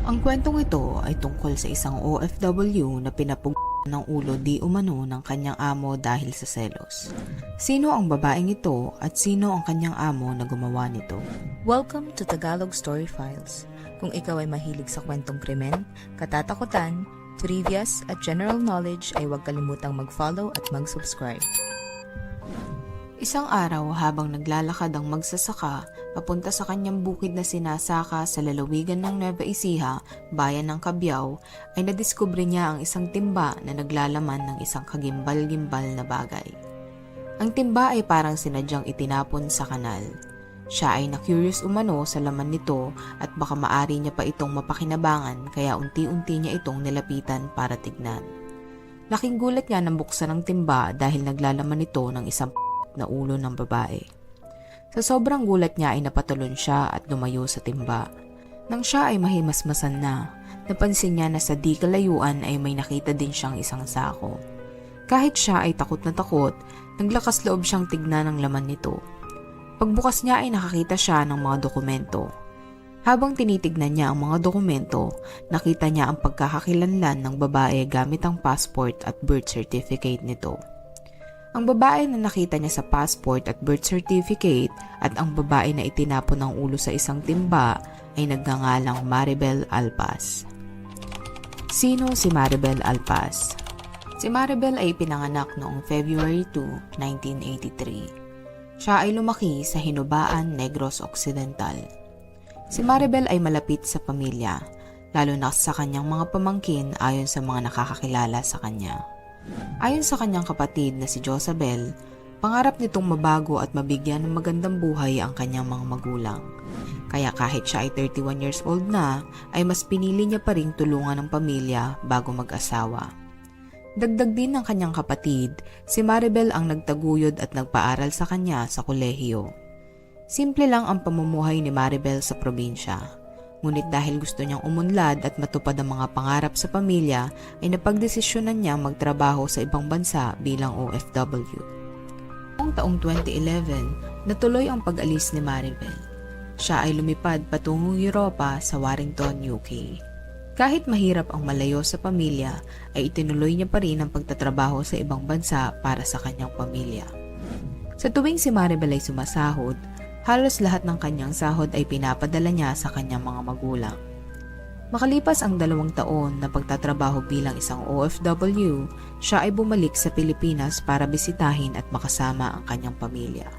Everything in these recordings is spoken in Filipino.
Ang kwentong ito ay tungkol sa isang OFW na pinapug ng ulo di umano ng kanyang amo dahil sa selos. Sino ang babaeng ito at sino ang kanyang amo na gumawa nito? Welcome to Tagalog Story Files. Kung ikaw ay mahilig sa kwentong krimen, katatakutan, trivias at general knowledge ay huwag kalimutang mag-follow at mag-subscribe. Isang araw habang naglalakad ang magsasaka papunta sa kanyang bukid na sinasaka sa lalawigan ng Nueva Ecija, bayan ng Cabiao, ay nadiskubre niya ang isang timba na naglalaman ng isang kagimbal-gimbal na bagay. Ang timba ay parang sinadyang itinapon sa kanal. Siya ay na-curious umano sa laman nito at baka maari niya pa itong mapakinabangan kaya unti-unti niya itong nilapitan para tignan. Laking gulat niya nang buksan ang timba dahil naglalaman ito ng isang na ulo ng babae. Sa sobrang gulat niya ay napatalon siya at lumayo sa timba. Nang siya ay mahimasmasan na, napansin niya na sa di kalayuan ay may nakita din siyang isang sako. Kahit siya ay takot na takot, naglakas loob siyang tignan ang laman nito. Pagbukas niya ay nakakita siya ng mga dokumento. Habang tinitignan niya ang mga dokumento, nakita niya ang pagkakakilanlan ng babae gamit ang passport at birth certificate nito. Ang babae na nakita niya sa passport at birth certificate at ang babae na itinapon ng ulo sa isang timba ay nagngangalang Maribel Alpaz. Sino si Maribel Alpaz? Si Maribel ay pinanganak noong February 2, 1983. Siya ay lumaki sa Hinubaan, Negros Occidental. Si Maribel ay malapit sa pamilya, lalo na sa kanyang mga pamangkin ayon sa mga nakakakilala sa kanya. Ayon sa kanyang kapatid na si Josabel, pangarap nitong mabago at mabigyan ng magandang buhay ang kanyang mga magulang. Kaya kahit siya ay 31 years old na, ay mas pinili niya pa ring tulungan ng pamilya bago mag-asawa. Dagdag din ng kanyang kapatid, si Maribel ang nagtaguyod at nagpaaral sa kanya sa kolehiyo. Simple lang ang pamumuhay ni Maribel sa probinsya. Ngunit dahil gusto niyang umunlad at matupad ang mga pangarap sa pamilya, ay napagdesisyonan niyang magtrabaho sa ibang bansa bilang OFW. Noong taong 2011, natuloy ang pag-alis ni Maribel. Siya ay lumipad patungong Europa sa Warrington, UK. Kahit mahirap ang malayo sa pamilya, ay itinuloy niya pa rin ang pagtatrabaho sa ibang bansa para sa kanyang pamilya. Sa tuwing si Maribel ay sumasahod, halos lahat ng kanyang sahod ay pinapadala niya sa kanyang mga magulang. Makalipas ang 2 taon na pagtatrabaho bilang isang OFW, siya ay bumalik sa Pilipinas para bisitahin at makasama ang kanyang pamilya.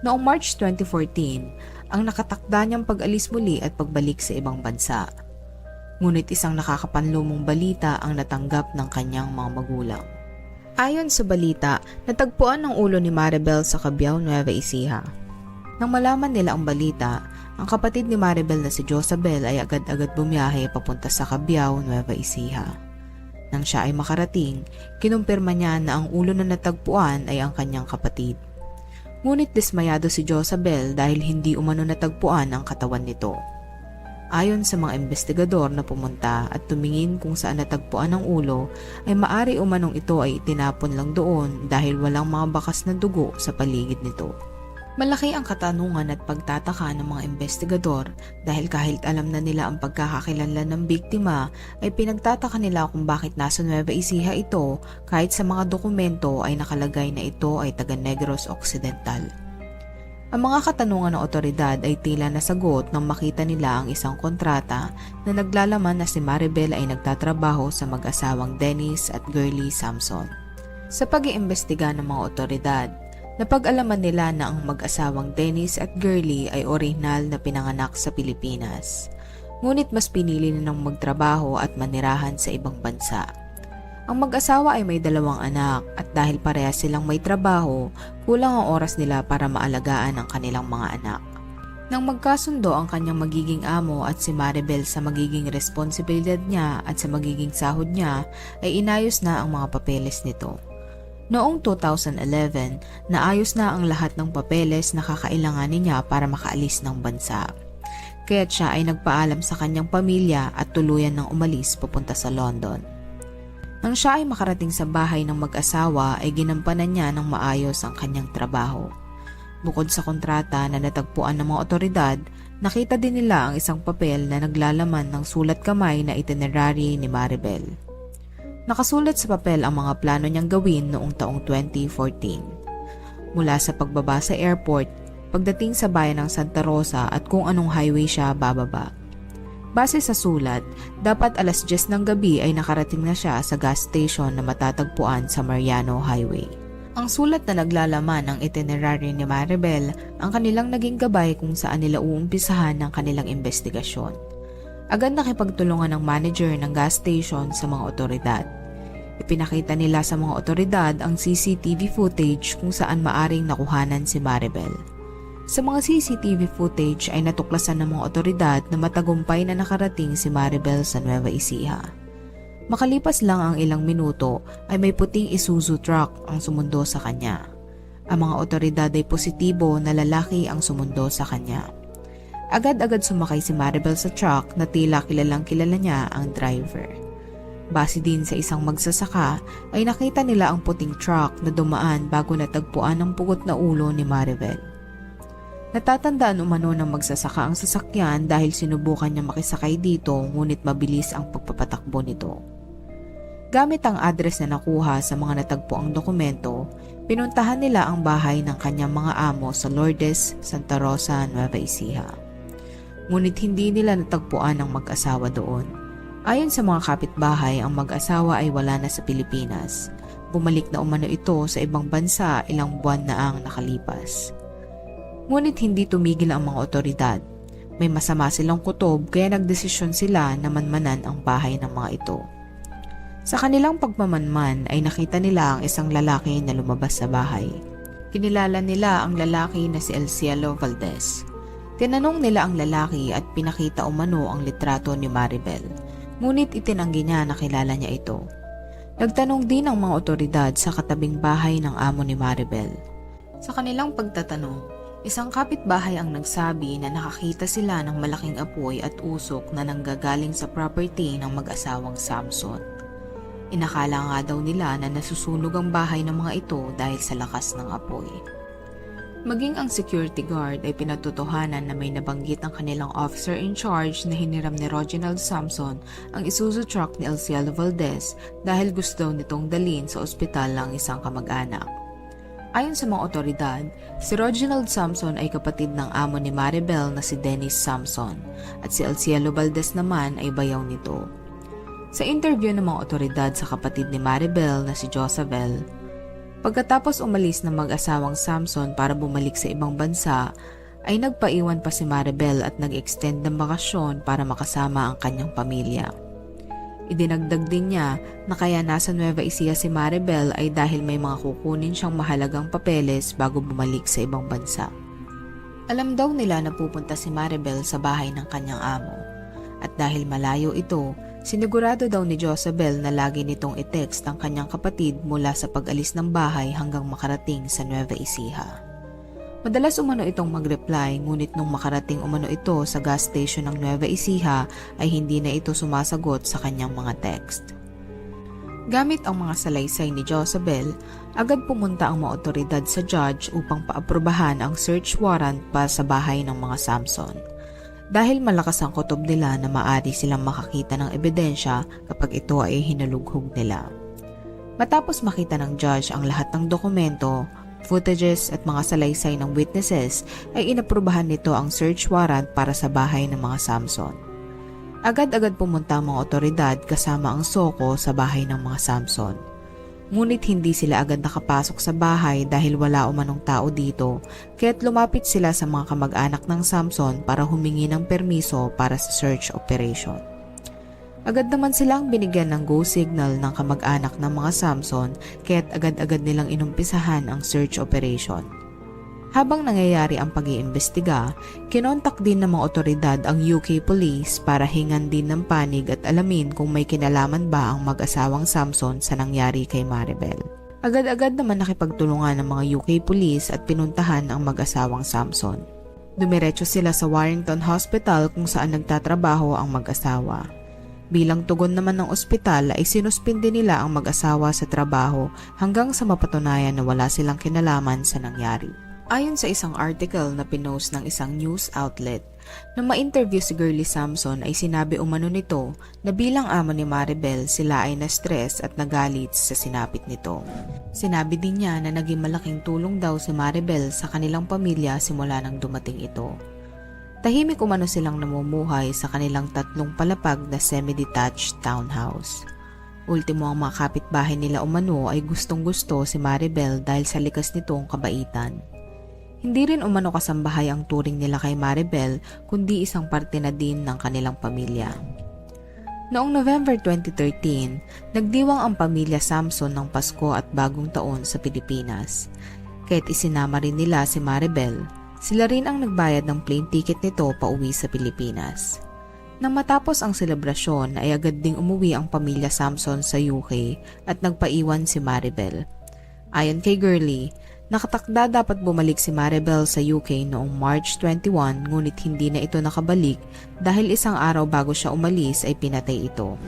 Noong March 2014, ang nakatakda niyang pag-alis muli at pagbalik sa ibang bansa. Ngunit isang nakakapanlumong balita ang natanggap ng kanyang mga magulang. Ayon sa balita, natagpuan ang ulo ni Maribel sa Cabiao, Nueva Ecija. Nang malaman nila ang balita, ang kapatid ni Maribel na si Josabel ay agad-agad bumiyahe papunta sa Cabiao, Nueva Ecija. Nang siya ay makarating, kinumpirma niya na ang ulo na natagpuan ay ang kanyang kapatid. Ngunit dismayado si Josabel dahil hindi umano natagpuan ang katawan nito. Ayon sa mga investigador na pumunta at tumingin kung saan natagpuan ang ulo, ay maari umanong ito ay itinapon lang doon dahil walang mga bakas na dugo sa paligid nito. Malaki ang katanungan at pagtataka ng mga investigador dahil kahit alam na nila ang pagkakakilanlan ng biktima, ay pinagtataka nila kung bakit nasa Nueva Ecija ito kahit sa mga dokumento ay nakalagay na ito ay taga Negros Occidental. Ang mga katanungan ng otoridad ay tila nasagot nang makita nila ang isang kontrata na naglalaman na si Maribel ay nagtatrabaho sa mag-asawang Dennis at Girlie Samson. Sa pag-iimbestiga ng mga otoridad, napag-alaman nila na ang mag-asawang Dennis at Girlie ay orihinal na pinanganak sa Pilipinas. Ngunit mas pinili nilang magtrabaho at manirahan sa ibang bansa. Ang mag-asawa ay may 2 anak at dahil parehas silang may trabaho, kulang ang oras nila para maalagaan ang kanilang mga anak. Nang magkasundo ang kanyang magiging amo at si Maribel sa magiging responsibilidad niya at sa magiging sahod niya, ay inayos na ang mga papeles nito. Noong 2011, naayos na ang lahat ng papeles na kakailanganin niya para makaalis ng bansa. Kaya't siya ay nagpaalam sa kanyang pamilya at tuluyan ng umalis papunta sa London. Nang siya ay makarating sa bahay ng mag-asawa ay ginampanan niya ng maayos ang kanyang trabaho. Bukod sa kontrata na natagpuan ng mga otoridad, Nakita din nila ang isang papel na naglalaman ng sulat kamay na itinerary ni Maribel. Nakasulat sa papel ang mga plano niyang gawin noong taong 2014. Mula sa pagbaba sa airport, pagdating sa bayan ng Santa Rosa at kung anong highway siya bababa. Base sa sulat, dapat alas 10 ng gabi ay nakarating na siya sa gas station na matatagpuan sa Mariano Highway. Ang sulat na naglalaman ng itinerary ni Maribel ang kanilang naging gabay kung saan nila uumpisahan ng kanilang investigasyon. Agad nakipagtulungan ng manager ng gas station sa mga otoridad. Ipinakita nila sa mga otoridad ang CCTV footage kung saan maaring nakuhanan si Maribel. Sa mga CCTV footage ay natuklasan ng mga otoridad na matagumpay na nakarating si Maribel sa Nueva Ecija. Makalipas lang ang ilang minuto ay may puting Isuzu truck ang sumundo sa kanya. Ang mga otoridad ay positibo na lalaki ang sumundo sa kanya. Agad-agad sumakay si Maribel sa truck na tila kilalang kilala niya ang driver. Base din sa isang magsasaka ay nakita nila ang puting truck na dumaan bago natagpuan ang pugot na ulo ni Maribel. Natatandaan umano ng magsasaka ang sasakyan dahil sinubukan niya makisakay dito ngunit mabilis ang pagpapatakbo nito. Gamit ang address na nakuha sa mga natagpuang dokumento, pinuntahan nila ang bahay ng kanyang mga amo sa Lourdes, Santa Rosa, Nueva Ecija. Ngunit hindi nila natagpuan ang mag-asawa doon. Ayon sa mga kapitbahay, ang mag-asawa ay wala na sa Pilipinas. Bumalik na umano ito sa ibang bansa ilang buwan na ang nakalipas. Ngunit hindi tumigil ang mga otoridad. May masama silang kutob kaya nagdesisyon sila na manmanan ang bahay ng mga ito. Sa kanilang pagmamanman ay nakita nila ang isang lalaki na lumabas sa bahay. Kinilala nila ang lalaki na si El Cielo Valdez. Tinanong nila ang lalaki at pinakita umano ang litrato ni Maribel. Ngunit itinanggi niya na kilala niya ito. Nagtanong din ang mga otoridad sa katabing bahay ng amo ni Maribel. Sa kanilang pagtatanong, isang kapitbahay ang nagsabi na nakakita sila ng malaking apoy at usok na nanggagaling sa property ng mag-asawang Samson. Inakala nga daw nila na nasusunog ang bahay ng mga ito dahil sa lakas ng apoy. Maging ang security guard ay pinatotohanan na may nabanggit ang kanilang officer in charge na hiniram ni Reginald Samson ang Isuzu truck ni El Cielo Valdez dahil gusto nitong dalhin sa ospital ang isang kamag-anak. Ayon sa mga otoridad, si Reginald Samson ay kapatid ng amo ni Maribel na si Dennis Samson at si El Cielo Valdez naman ay bayaw nito. Sa interview ng mga otoridad sa kapatid ni Maribel na si Josabel, pagkatapos umalis ng mag-asawang Samson para bumalik sa ibang bansa, ay nagpaiwan pa si Maribel at nag-extend ng bakasyon para makasama ang kanyang pamilya. Idinagdag din niya na kaya nasa Nueva Ecija si Maribel ay dahil may mga kukunin siyang mahalagang papeles bago bumalik sa ibang bansa. Alam daw nila na pupunta si Maribel sa bahay ng kanyang amo. At dahil malayo ito, sinigurado daw ni Josabel na lagi nitong i-text ang kanyang kapatid mula sa pag-alis ng bahay hanggang makarating sa Nueva Ecija. Madalas umano itong mag-reply ngunit nung makarating umano ito sa gas station ng Nueva Ecija ay hindi na ito sumasagot sa kanyang mga text. Gamit ang mga salaysay ni Josabel, agad pumunta ang mga otoridad sa judge upang paaprubahan ang search warrant para sa bahay ng mga Samson. Dahil malakas ang kutob nila na maaari silang makakita ng ebidensya kapag ito ay hinulughog nila. Matapos makita ng judge ang lahat ng dokumento, footages at mga salaysay ng witnesses, ay inaprubahan nito ang search warrant para sa bahay ng mga Samson. Agad-agad pumunta ang mga otoridad kasama ang soko sa bahay ng mga Samson. Ngunit hindi sila agad nakapasok sa bahay dahil wala umanong tao dito, kaya't lumapit sila sa mga kamag-anak ng Samson para humingi ng permiso para sa search operation. Agad naman silang binigyan ng go signal ng kamag-anak ng mga Samson, kaya't agad-agad nilang inumpisahan ang search operation. Habang nangyayari ang pag-iimbestiga, kinontak din ng mga otoridad ang UK Police para hingan din ng panig at alamin kung may kinalaman ba ang mag-asawang Samson sa nangyari kay Maribel. Agad-agad naman nakipagtulungan ng mga UK Police at pinuntahan ang mag-asawang Samson. Dumiretso sila sa Warrington Hospital kung saan nagtatrabaho ang mag-asawa. Bilang tugon naman ng ospital ay sinuspindi nila ang mag-asawa sa trabaho hanggang sa mapatunayan na wala silang kinalaman sa nangyari. Ayon sa isang article na pinost ng isang news outlet, Nang ma-interview si Girlie Samson ay sinabi umano nito na bilang amo ni Maribel sila ay na-stress at nagalit sa sinapit nito. Sinabi din niya na naging malaking tulong daw si Maribel sa kanilang pamilya simula nang dumating ito. Tahimik umano silang namumuhay sa kanilang 3 palapag na semi-detached townhouse. Ultimo ang mga kapitbahay nila umano ay gustong-gusto si Maribel dahil sa likas nitong kabaitan. Hindi rin umano kasambahay ang turing nila kay Maribel kundi isang parte na din ng kanilang pamilya. Noong November 2013, nagdiwang ang pamilya Samson ng Pasko at Bagong Taon sa Pilipinas. Kahit isinama rin nila si Maribel, sila rin ang nagbayad ng plane ticket nito pauwi sa Pilipinas. Nang matapos ang selebrasyon ay agad ding umuwi ang pamilya Samson sa UK at nagpaiwan si Maribel. Ayon kay Girlie, nakatakda dapat bumalik si Maribel sa UK noong March 21 ngunit hindi na ito nakabalik dahil isang araw bago siya umalis ay pinatay ito.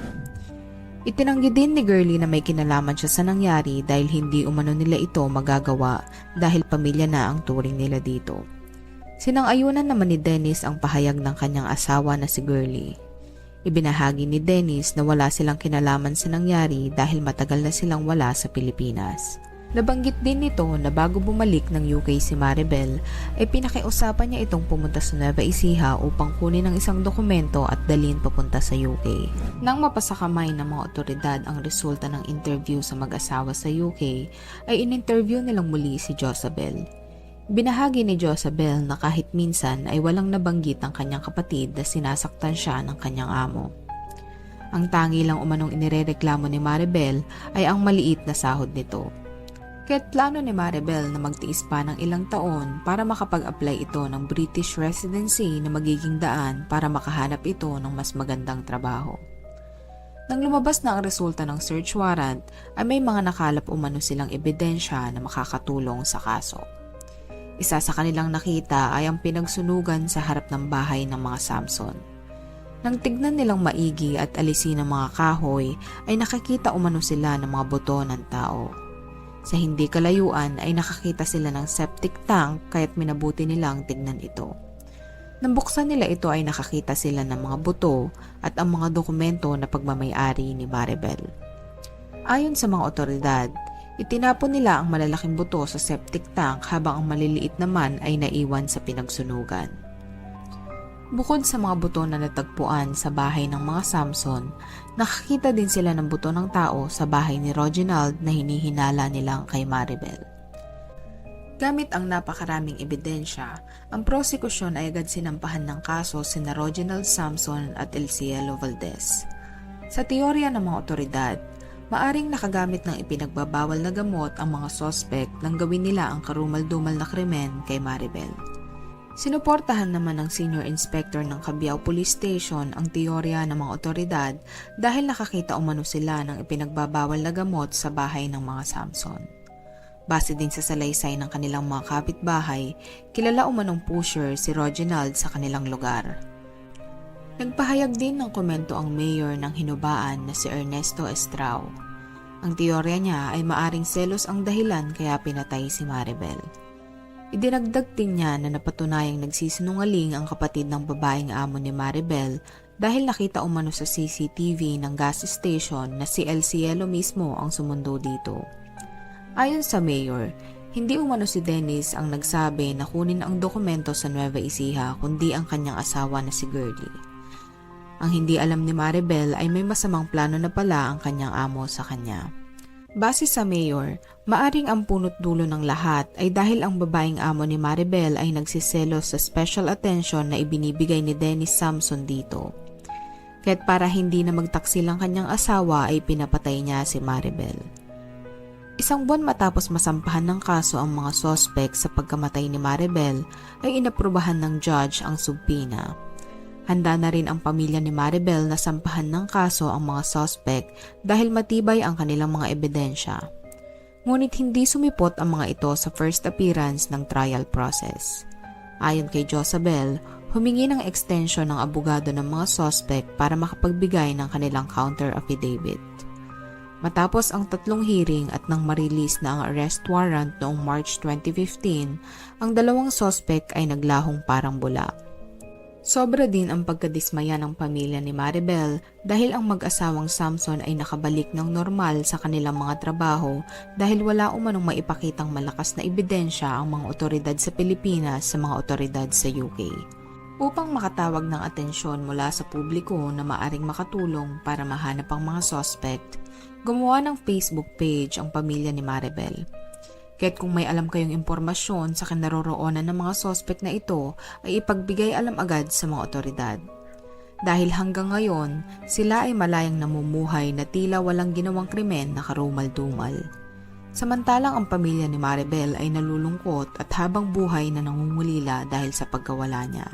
Itinanggi din ni Girlie na may kinalaman siya sa nangyari dahil hindi umano nila ito magagawa dahil pamilya na ang turing nila dito. Sinang-ayunan naman ni Dennis ang pahayag ng kanyang asawa na si Girlie. Ibinahagi ni Dennis na wala silang kinalaman sa nangyari dahil matagal na silang wala sa Pilipinas. Nabanggit din nito na bago bumalik ng UK si Maribel ay pinakiusapan niya itong pumunta sa Nueva Ecija upang kunin ang isang dokumento at dalhin papunta sa UK. Nang mapasakamay ng mga otoridad ang resulta ng interview sa mag-asawa sa UK ay in-interview nilang muli si Josabel. Binahagi ni Josabel na kahit minsan ay walang nabanggit ang kanyang kapatid na sinasaktan siya ng kanyang amo. Ang tangi lang umanong inirereklamo ni Maribel ay ang maliit na sahod nito. Kaya't plano ni Maribel na magtiis pa ng ilang taon para makapag-apply ito ng British residency na magiging daan para makahanap ito ng mas magandang trabaho. Nang lumabas na ang resulta ng search warrant ay may mga nakalap umano silang ebidensya na makakatulong sa kaso. Isa sa kanilang nakita ay ang pinagsunugan sa harap ng bahay ng mga Samson. Nang tignan nilang maigi at alisin ang mga kahoy ay nakakita umano sila ng mga buto ng tao. Sa hindi kalayuan ay nakakita sila ng septic tank kaya't minabuti nilang tignan ito. Nang buksan nila ito ay nakakita sila ng mga buto at ang mga dokumento na pagmamay-ari ni Maribel. Ayon sa mga otoridad, itinapon nila ang malalaking buto sa septic tank habang ang maliliit naman ay naiwan sa pinagsunugan. Bukod sa mga buto na natagpuan sa bahay ng mga Samson, nakakita din sila ng buto ng tao sa bahay ni Reginald na hinihinala nilang kay Maribel. Gamit ang napakaraming ebidensya, ang prosekusyon ay agad sinampahan ng kaso sina Reginald Samson at Elcielo Valdez. Sa teorya ng mga otoridad, maaring nakagamit ng ipinagbabawal na gamot ang mga sospek nang gawin nila ang karumal-dumal na krimen kay Maribel. Sinuportahan naman ng Senior Inspector ng Cabiao Police Station ang teorya ng mga otoridad dahil nakakita umano sila ng ipinagbabawal na gamot sa bahay ng mga Samson. Base din sa salaysay ng kanilang mga kapitbahay, kilala umanong pusher si Reginald sa kanilang lugar. Nagpahayag din ng komento ang mayor ng Hinubaan na si Ernesto Estrao. Ang teorya niya ay maaring selos ang dahilan kaya pinatay si Maribel. Idinagdag din niya na napatunayang nagsisinungaling ang kapatid ng babaeng amo ni Maribel dahil nakita umano sa CCTV ng gas station na si Elcielo mismo ang sumundo dito. Ayon sa mayor, hindi umano si Dennis ang nagsabi na kunin ang dokumento sa Nueva Ecija kundi ang kanyang asawa na si Girlie. Ang hindi alam ni Maribel ay may masamang plano na pala ang kanyang amo sa kanya. Base sa mayor, maaring ang punot dulo ng lahat ay dahil ang babaeng amo ni Maribel ay nagsiselos sa special attention na ibinibigay ni Dennis Samson dito. Kaya't para hindi na magtaksil ang kanyang asawa ay pinapatay niya si Maribel. Isang buwan matapos masampahan ng kaso ang mga sospek sa pagkamatay ni Maribel ay inaprubahan ng judge ang subpina. Handa na rin ang pamilya ni Maribel na sampahan ng kaso ang mga suspect dahil matibay ang kanilang mga ebidensya. Ngunit hindi sumipot ang mga ito sa first appearance ng trial process. Ayon kay Josabel, humingi ng extension ng abogado ng mga suspect para makapagbigay ng kanilang counter affidavit. Matapos ang 3 hearing at nang ma-release na ang arrest warrant noong March 2015, ang 2 suspect ay naglahong parang bula. Sobra din ang pagkadismaya ng pamilya ni Maribel dahil ang mag-asawang Samson ay nakabalik ng normal sa kanilang mga trabaho dahil wala umanong maipakitang malakas na ebidensya ang mga otoridad sa Pilipinas sa mga otoridad sa UK. Upang makatawag ng atensyon mula sa publiko na maaring makatulong para mahanap ang mga suspect, gumawa ng Facebook page ang pamilya ni Maribel. Kaya't kung may alam kayong impormasyon sa kinaroroonan ng mga suspect na ito, ay ipagbigay alam agad sa mga otoridad. Dahil hanggang ngayon, sila ay malayang namumuhay na tila walang ginawang krimen na karumal-dumal. Samantalang ang pamilya ni Maribel ay nalulungkot at habang buhay na nangungulila dahil sa pagkawala niya.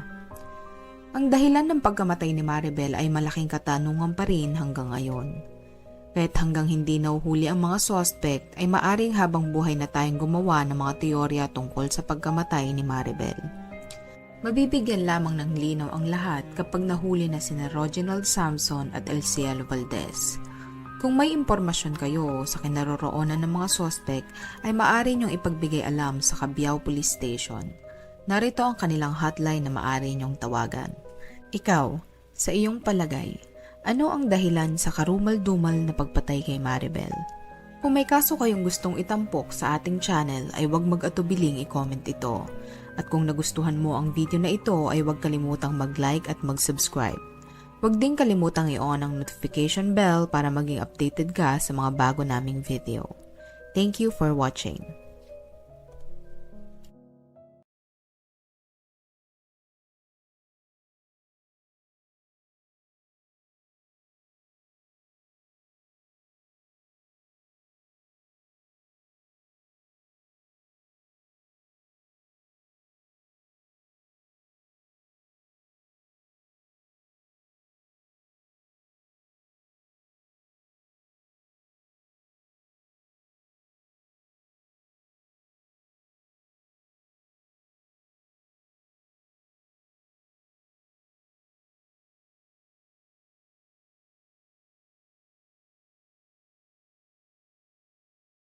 Ang dahilan ng pagkamatay ni Maribel ay malaking katanungan pa rin hanggang ngayon. Kahit hanggang hindi nahuhuli ang mga suspect ay maaring habang buhay na tayong gumawa ng mga teorya tungkol sa pagkamatay ni Maribel. Mabibigyan lamang ng linaw ang lahat kapag nahuli na sina Reginald Samson at Elcielo Valdez. Kung may impormasyon kayo sa kinaroroonan ng mga suspect ay maaari niyong ipagbigay alam sa Cabiao Police Station. Narito ang kanilang hotline na maaari niyong tawagan. Ikaw, sa iyong palagay, ano ang dahilan sa karumal-dumal na pagpatay kay Maribel? Kung may kaso kayong gustong itampok sa ating channel ay huwag mag-atubiling i-comment ito. At kung nagustuhan mo ang video na ito ay huwag kalimutang mag-like at mag-subscribe. Huwag din kalimutang i-on ang notification bell para maging updated ka sa mga bago naming video. Thank you for watching.